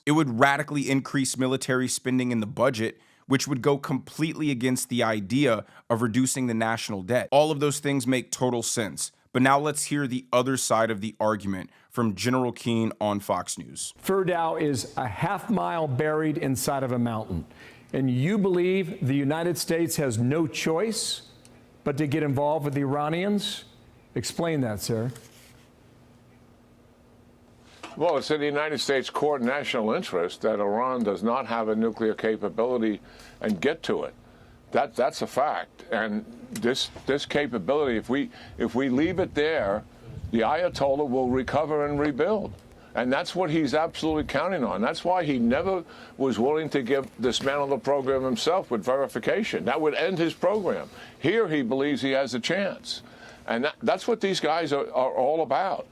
It would radically increase military spending in the budget, which would go completely against the idea of reducing the national debt. All of those things make total sense. But now let's hear the other side of the argument from General Keane on Fox News. Firdow is a half-mile buried inside of a mountain. And you believe the United States has no choice but to get involved with the Iranians? Explain that, sir. Well, it's in the United States core national interest that Iran does not have a nuclear capability and get to it. That's a fact. And this capability, if we leave it there, the Ayatollah will recover and rebuild. And that's what he's absolutely counting on. That's why he never was willing to dismantle the program himself with verification. That would end his program. Here he believes he has a chance. And that's what these guys are all about.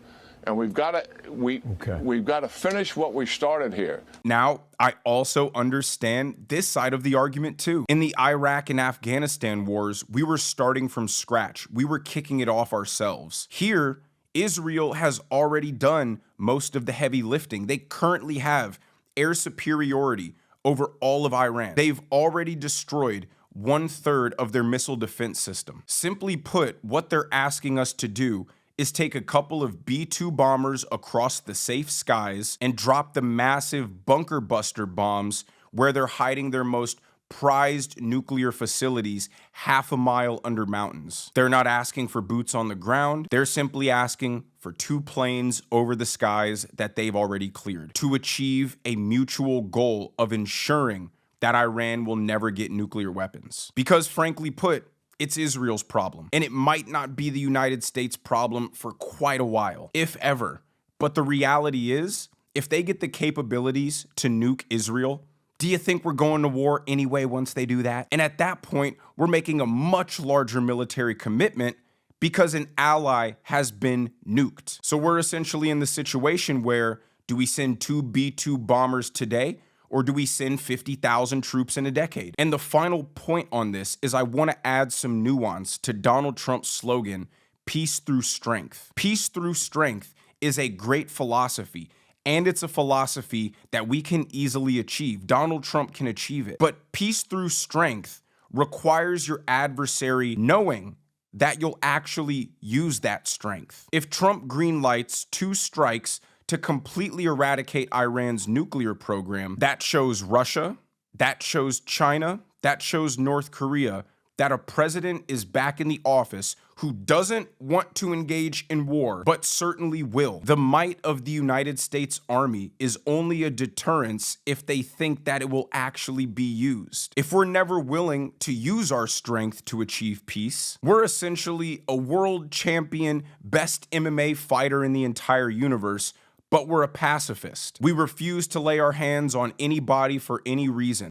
And we've got to finish what we started here. Now, I also understand this side of the argument too. In the Iraq and Afghanistan wars, we were starting from scratch. We were kicking it off ourselves. Here, Israel has already done most of the heavy lifting. They currently have air superiority over all of Iran. They've already destroyed 1/3 of their missile defense system. Simply put, what they're asking us to do is take a couple of B-2 bombers across the safe skies and drop the massive bunker buster bombs where they're hiding their most prized nuclear facilities half a mile under mountains. They're not asking for boots on the ground. They're simply asking for 2 planes over the skies that they've already cleared to achieve a mutual goal of ensuring that Iran will never get nuclear weapons. Because frankly put, it's Israel's problem, and it might not be the United States' problem for quite a while, if ever. But the reality is, if they get the capabilities to nuke Israel, do you think we're going to war anyway once they do that? And at that point, we're making a much larger military commitment because an ally has been nuked. So we're essentially in the situation where, do we send 2 B-2 bombers today? Or do we send 50,000 troops in a decade? And the final point on this is I want to add some nuance to Donald Trump's slogan, peace through strength. Peace through strength is a great philosophy, and it's a philosophy that we can easily achieve. Donald Trump can achieve it. But peace through strength requires your adversary knowing that you'll actually use that strength. If Trump greenlights 2 strikes to completely eradicate Iran's nuclear program, that shows Russia, that shows China, that shows North Korea, that a president is back in the office who doesn't want to engage in war, but certainly will. The might of the United States Army is only a deterrence if they think that it will actually be used. If we're never willing to use our strength to achieve peace, we're essentially a world champion, best MMA fighter in the entire universe, but we're a pacifist. We refuse to lay our hands on anybody for any reason.